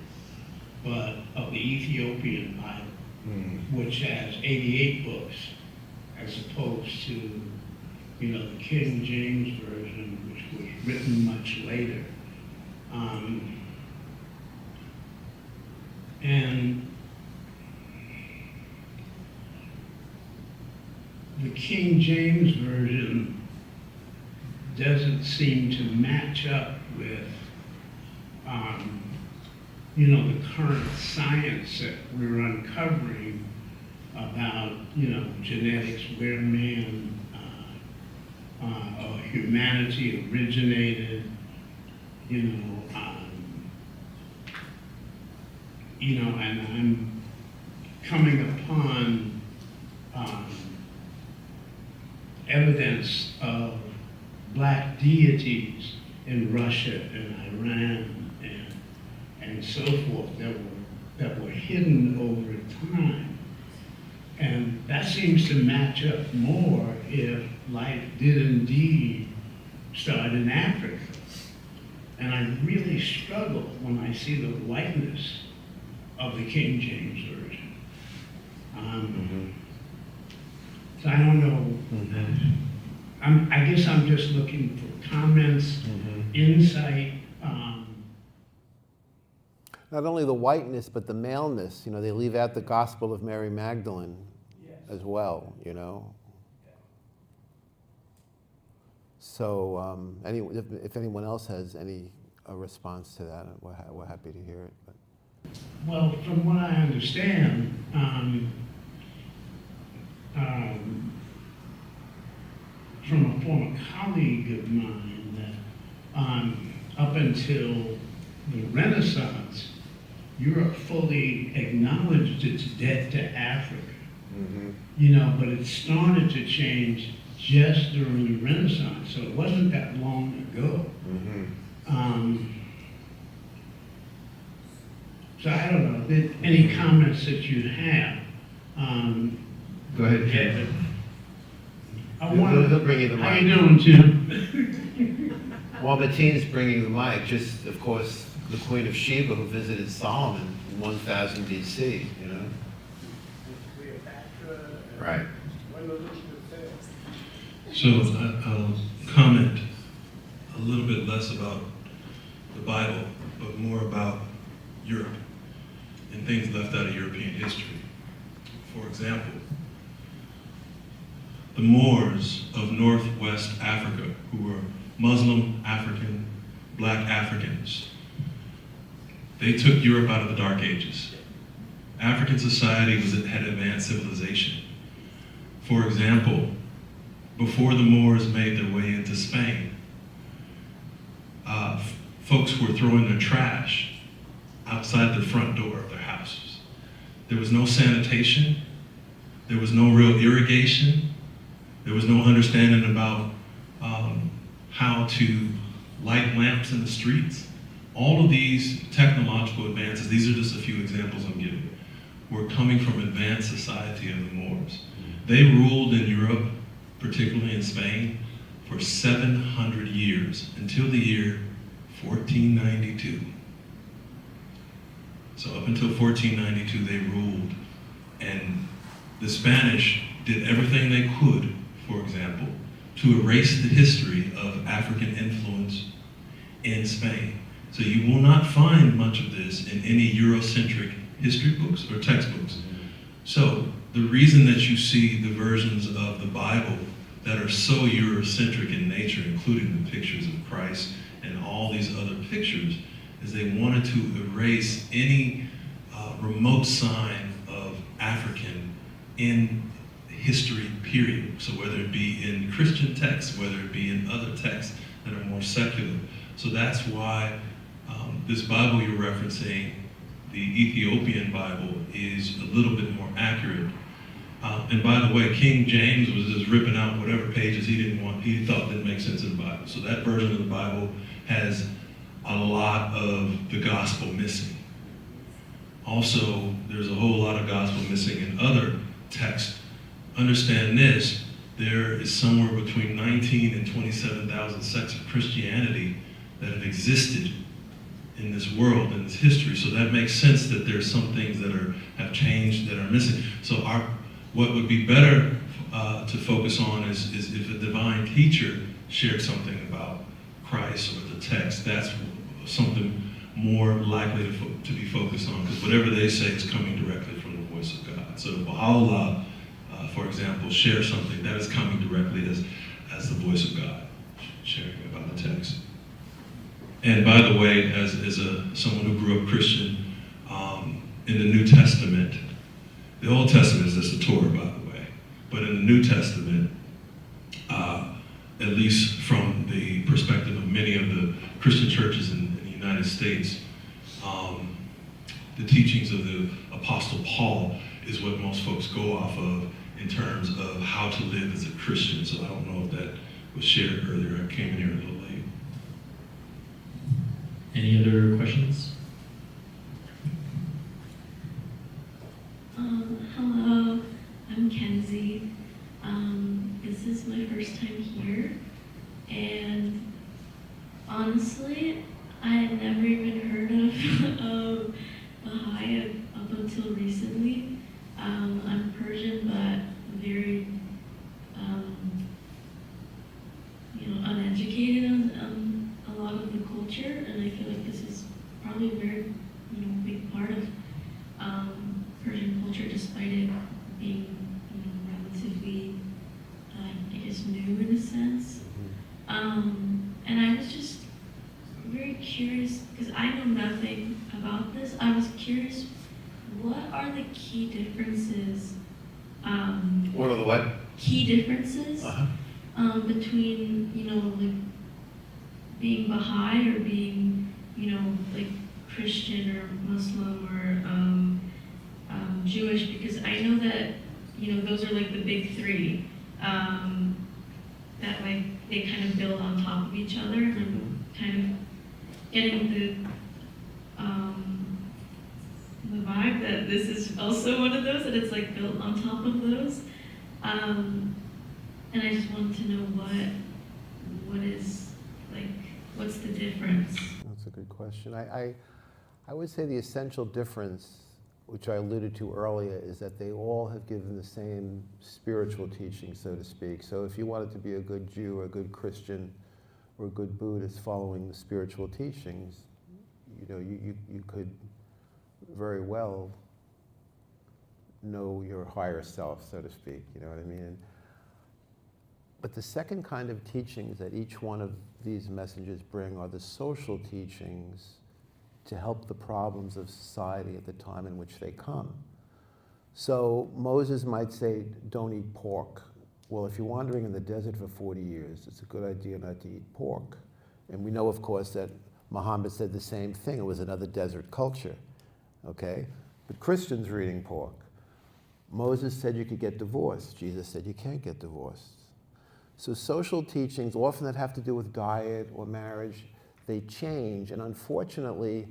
but of the Ethiopian Bible, which has 88 books, as opposed to, you know, the King James Version, which was written much later. And the King James Version doesn't seem to match up with, you know, the current science that we're uncovering about, you know, genetics, where man or humanity originated, you know, and I'm coming upon evidence of black deities in Russia and Iran and so forth that were hidden over time. And that seems to match up more if life did indeed start in Africa. And I really struggle when I see the whiteness of the King James Version. So I don't know. I guess I'm just looking for comments, insight. Not only the whiteness, but the maleness. You know, they leave out the Gospel of Mary Magdalene as well, you know. So if anyone else has any response to that, we're happy to hear it. But. Well, from what I understand, from a former colleague of mine, that up until the Renaissance, Europe fully acknowledged its debt to Africa. You know, but it started to change just during the Renaissance, so it wasn't that long ago. So I don't know, any comments that you have? Go ahead, Kevin. He'll bring you the mic. How you doing, Jim? While Mateen's bringing the mic, just, of course, the Queen of Sheba who visited Solomon in 1000 BC, you know? Right. So I'll comment a little bit less about the Bible, but more about Europe and things left out of European history. For example, the Moors of Northwest Africa, who were Muslim, African, black Africans, they took Europe out of the Dark Ages. African society had advanced civilization. For example, before the Moors made their way into Spain, folks were throwing their trash outside the front door of their houses. There was no sanitation. There was no real irrigation. There was no understanding about how to light lamps in the streets. All of these technological advances, these are just a few examples I'm giving, were coming from advanced society of the Moors. They ruled in Europe, particularly in Spain, for 700 years, until the year 1492. So up until 1492, they ruled, and the Spanish did everything they could, for example, to erase the history of African influence in Spain. So you will not find much of this in any Eurocentric history books or textbooks. So the reason that you see the versions of the Bible that are so Eurocentric in nature, including the pictures of Christ and all these other pictures, is they wanted to erase any remote sign of African in history, period. So whether it be in Christian texts, whether it be in other texts that are more secular. So that's why this Bible you're referencing, the Ethiopian Bible, is a little bit more accurate. And by the way, King James was just ripping out whatever pages he thought didn't make sense in the Bible. So that version of the Bible has a lot of the gospel missing. Also, there's a whole lot of gospel missing in other texts. Understand this, there is somewhere between 19 and 27,000 sects of Christianity that have existed in this world, in this history. So that makes sense that there's some things that have changed, that are missing. So what would be better to focus on is if a divine teacher shared something about Christ or the text, that's something more likely to be focused on, because whatever they say is coming directly from the voice of God. So Baha'u'llah, for example, shares something that is coming directly as the voice of God, sharing about the text. And by the way, as someone who grew up Christian, in the New Testament, the Old Testament is just the Torah, by the way, but in the New Testament, at least from the perspective of many of the Christian churches in the United States, the teachings of the Apostle Paul is what most folks go off of in terms of how to live as a Christian. So I don't know if that was shared earlier. I came in here a little late. Any other questions? Hello, I'm Kenzie. This is my first time here, and honestly, I had never even heard of Baha'i up until recently. I'm Persian, but very, uneducated on a lot of the culture, and I feel like this is probably a very, big part of Persian culture, despite it being, relatively, new in a sense. And I was just very curious, because I know nothing about this. I was curious, what are the key differences? What are the what? Key differences between, being Baha'i or being, Christian or Muslim or Jewish, because I know that, those are the big three. That they kind of build on top of each other, and I'm kind of getting the vibe that this is also one of those, that it's built on top of those. And I just wanted to know what is what's the difference? That's a good question. I would say the essential difference, which I alluded to earlier, is that they all have given the same spiritual teaching, so to speak. So if you wanted to be a good Jew or a good Christian or a good Buddhist following the spiritual teachings, you could very well know your higher self, so to speak, you know what I mean? But the second kind of teachings that each one of these messages bring are the social teachings to help the problems of society at the time in which they come. So Moses might say, don't eat pork. Well, if you're wandering in the desert for 40 years, it's a good idea not to eat pork. And we know, of course, that Muhammad said the same thing. It was another desert culture, okay? But Christians were eating pork. Moses said you could get divorced. Jesus said you can't get divorced. So social teachings, often that have to do with diet or marriage, they change. And unfortunately,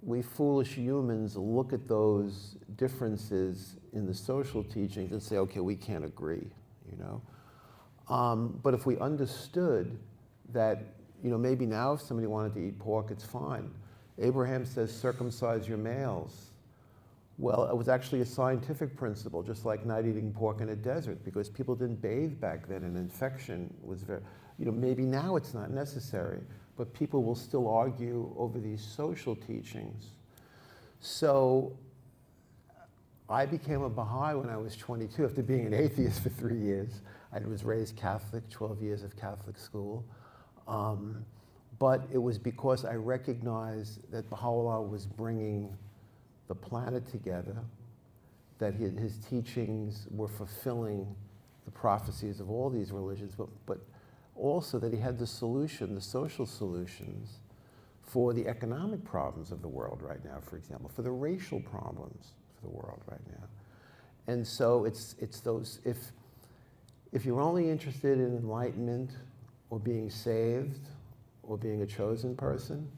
we foolish humans look at those differences in the social teachings and say, okay, we can't agree, you know? But if we understood that, you know, maybe now if somebody wanted to eat pork, it's fine. Abraham says, circumcise your males. Well, it was actually a scientific principle, just like not eating pork in a desert, because people didn't bathe back then and infection was very, you know, maybe now it's not necessary, but people will still argue over these social teachings. So I became a Baha'i when I was 22, after being an atheist for 3 years. I was raised Catholic, 12 years of Catholic school. But it was because I recognized that Baha'u'llah was bringing the planet together, that his teachings were fulfilling the prophecies of all these religions, but also that he had the solution, the social solutions for the economic problems of the world right now, for example, for the racial problems for the world right now. And so it's those, if you're only interested in enlightenment or being saved or being a chosen person,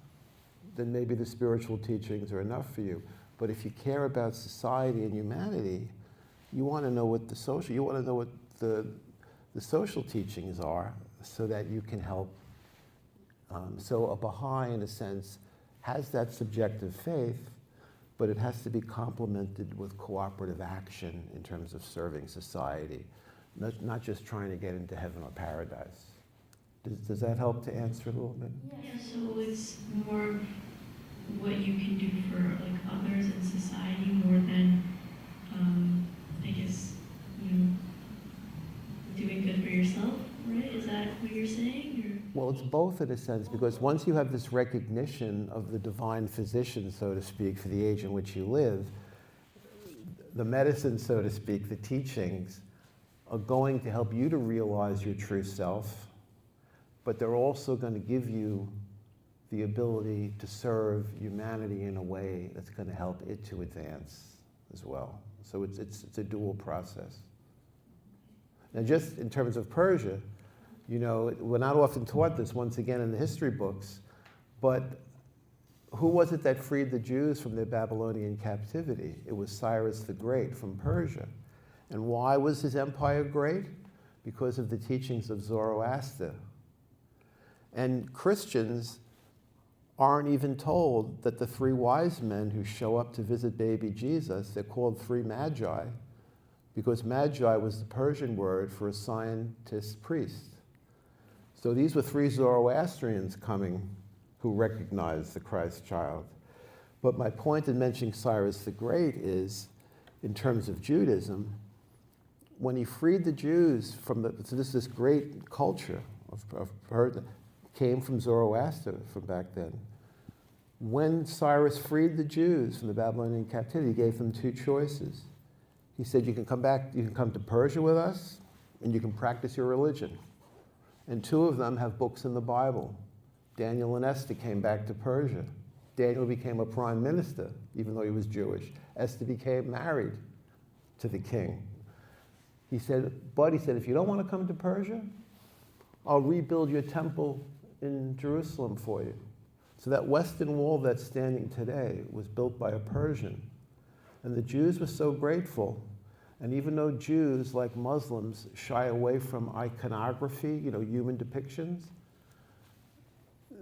then maybe the spiritual teachings are enough for you. But if you care about society and humanity, you want to know what the social teachings are so that you can help. So a Baha'i, in a sense, has that subjective faith, but it has to be complemented with cooperative action in terms of serving society, not just trying to get into heaven or paradise. Does that help to answer a little bit? Yeah, so it's more of what you can do for like others in society more than, I guess, you know, doing good for yourself, right? Is that what you're saying? Or? Well, it's both in a sense, because once you have this recognition of the divine physician, so to speak, for the age in which you live, the medicine, so to speak, the teachings are going to help you to realize your true self, but they're also going to give you the ability to serve humanity in a way that's going to help it to advance as well. So it's a dual process. Now, just in terms of Persia, you know, we're not often taught this, once again, in the history books, but who was it that freed the Jews from their Babylonian captivity? It was Cyrus the Great from Persia. And why was his empire great? Because of the teachings of Zoroaster. And Christians aren't even told that the three wise men who show up to visit baby Jesus, they're called three magi, because magi was the Persian word for a scientist priest. So these were three Zoroastrians coming who recognized the Christ child. But my point in mentioning Cyrus the Great is, in terms of Judaism, when he freed the Jews from this great culture of Persia, came from Zoroaster from back then. When Cyrus freed the Jews from the Babylonian captivity, he gave them two choices. He said, you can come back, you can come to Persia with us, and you can practice your religion. And two of them have books in the Bible. Daniel and Esther came back to Persia. Daniel became a prime minister, even though he was Jewish. Esther became married to the king. He said, if you don't want to come to Persia, I'll rebuild your temple in Jerusalem for you. So that Western Wall that's standing today was built by a Persian. And the Jews were so grateful. And even though Jews, like Muslims, shy away from iconography, you know, human depictions,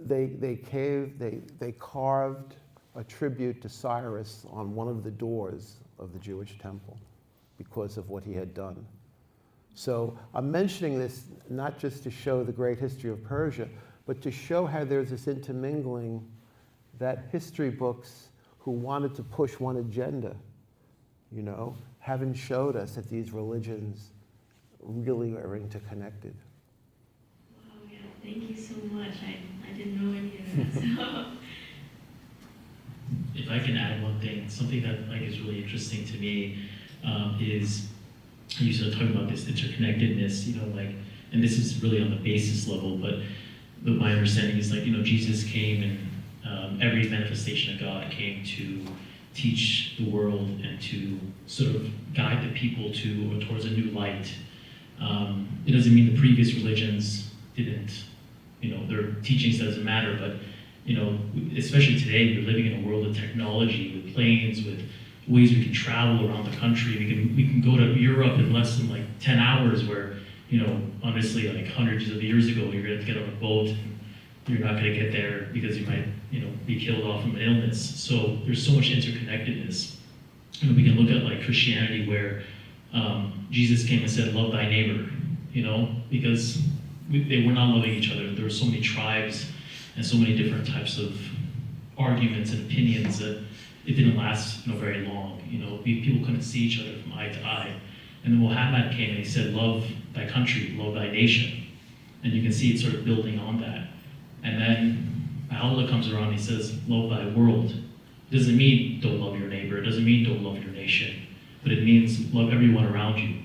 they carved a tribute to Cyrus on one of the doors of the Jewish temple because of what he had done. So I'm mentioning this not just to show the great history of Persia, but to show how there's this intermingling that history books who wanted to push one agenda, you know, haven't showed us that these religions really are interconnected. Wow, yeah, thank you so much. I didn't know any of that. So. If I can add one thing, something that like is really interesting to me is you started talking about this interconnectedness, you know, like, and this is really on the basis level, but my understanding is like, Jesus came and every manifestation of God came to teach the world and to sort of guide the people towards a new light. It doesn't mean the previous religions didn't, their teachings doesn't matter, but especially today, we're living in a world of technology with planes, with ways we can travel around the country. We can go to Europe in less than like 10 hours, where honestly, like hundreds of years ago, you're going to get on a boat and you're not going to get there because you might be killed off from an illness. So there's so much interconnectedness. We can look at like Christianity, where Jesus came and said, "Love thy neighbor," because they were not loving each other. There were so many tribes and so many different types of arguments and opinions that it didn't last very long. People couldn't see each other from eye to eye. And then Muhammad came and he said, "Love thy country, love thy nation." And you can see it sort of building on that. And then Baha'u'llah comes around and he says, "Love thy world." It doesn't mean don't love your neighbor. It doesn't mean don't love your nation. But it means love everyone around you.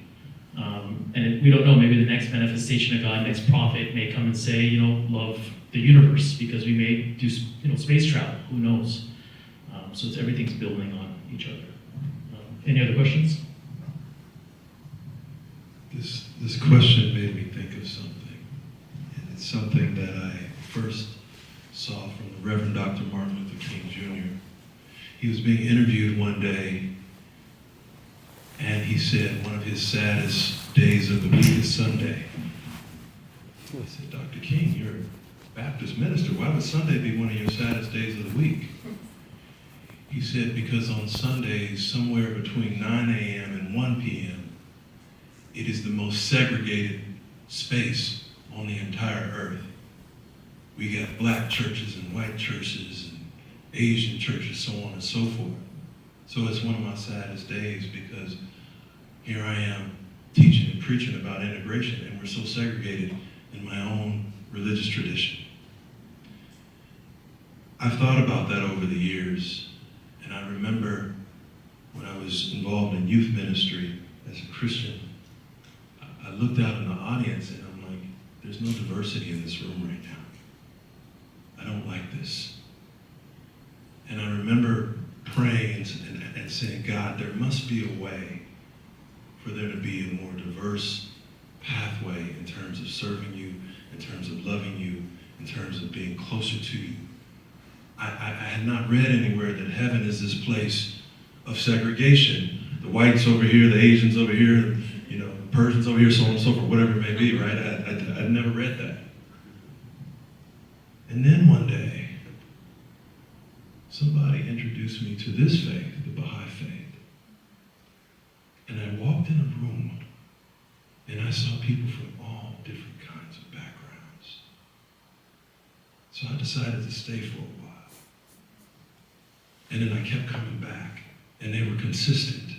We don't know, maybe the next manifestation of God, next prophet may come and say, love the universe, because we may do space travel. Who knows? So everything's building on each other. Any other questions? This question made me think of something, and it's something that I first saw from the Reverend Dr. Martin Luther King Jr. He was being interviewed one day, and he said one of his saddest days of the week is Sunday. I said, "Dr. King, you're a Baptist minister. Why would Sunday be one of your saddest days of the week?" He said, "Because on Sundays, somewhere between 9 a.m. and 1 p.m., it is the most segregated space on the entire earth. We got black churches and white churches and Asian churches, so on and so forth. So it's one of my saddest days, because here I am teaching and preaching about integration, and we're so segregated in my own religious tradition." I've thought about that over the years, and I remember when I was involved in youth ministry as a Christian, I looked out in the audience and I'm like, there's no diversity in this room right now. I don't like this. And I remember praying and saying, "God, there must be a way for there to be a more diverse pathway in terms of serving you, in terms of loving you, in terms of being closer to you." I had not read anywhere that heaven is this place of segregation. The whites over here, the Asians over here, the Persians over here, so on and so forth, whatever it may be, right? I'd never read that. And then one day, somebody introduced me to this faith, the Baha'i faith. And I walked in a room, and I saw people from all different kinds of backgrounds. So I decided to stay for a while. And then I kept coming back, and they were consistent.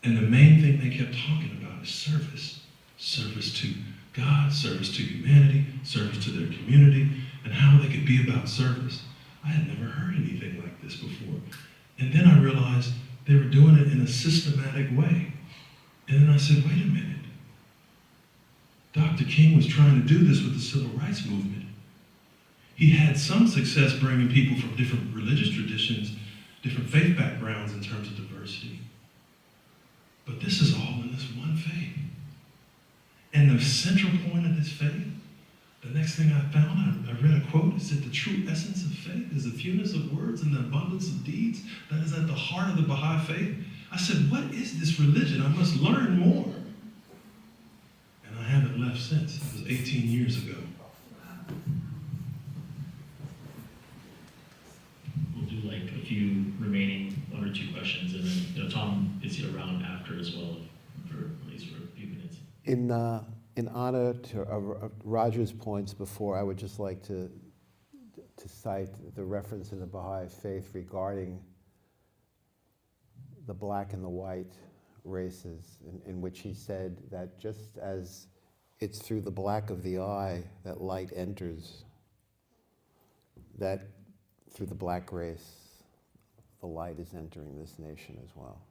And the main thing they kept talking about is service. Service to God, service to humanity, service to their community, and how they could be about service. I had never heard anything like this before. And then I realized they were doing it in a systematic way. And then I said, wait a minute. Dr. King was trying to do this with the civil rights movement. He had some success bringing people from different religious traditions, different faith backgrounds in terms of diversity. But this is all in this one faith. And the central point of this faith, the next thing I found, I read a quote, it said, "The true essence of faith is the fewness of words and the abundance of deeds that is at the heart of the Baha'i faith." I said, what is this religion? I must learn more. And I haven't left since. It was 18 years ago. We'll do like a few remaining one or two questions, and then Tom is around after as well, for at least for a few minutes. In honor to Roger's points before, I would just like to cite the reference in the Baha'i faith regarding the black and the white races, in which he said that just as it's through the black of the eye that light enters, that through the black race, the light is entering this nation as well.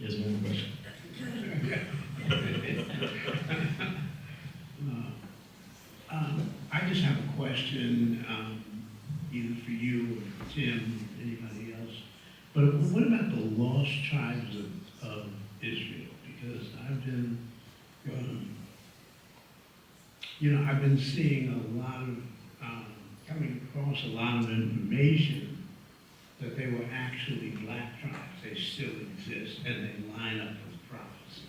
there's one more question. I just have a question, either for you or for Tim, or anybody else. But what about the lost tribes of Israel? Because I've been, I've been seeing a lot of, coming across a lot of information that they were actually black tribes. They still exist, and they line up with prophecy.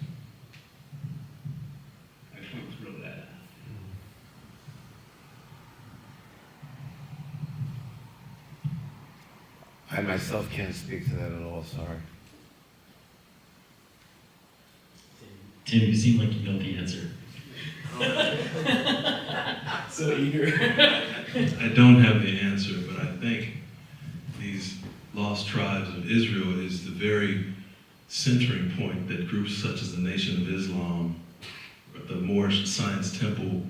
I just want to throw that out. I myself can't speak to that at all, sorry. Tim, you seem like you know the answer. So eager. I don't have the answer, but I think these lost tribes of Israel is the very centering point that groups such as the Nation of Islam, the Moorish Science Temple,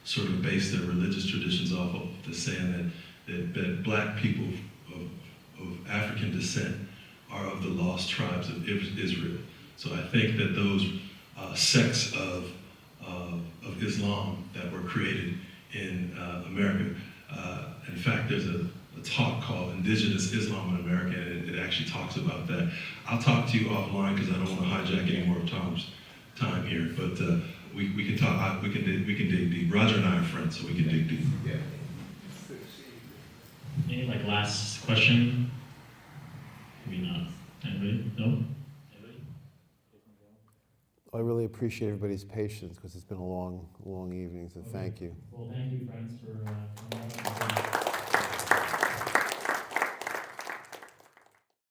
sort of base their religious traditions off of, the saying that black people of African descent are of the lost tribes of Israel. So I think that those sects of Islam that were created in America, in fact, there's a talk called Indigenous Islam in America, and it actually talks about that. I'll talk to you offline because I don't want to hijack any more time here, but we can talk. We can dig deep. Roger and I are friends, so we can dig deep. Yeah. Any last question? Maybe not. Anybody? No? Anybody? I really appreciate everybody's patience because it's been a long evening, so thank you. Well, thank you, friends, for coming out.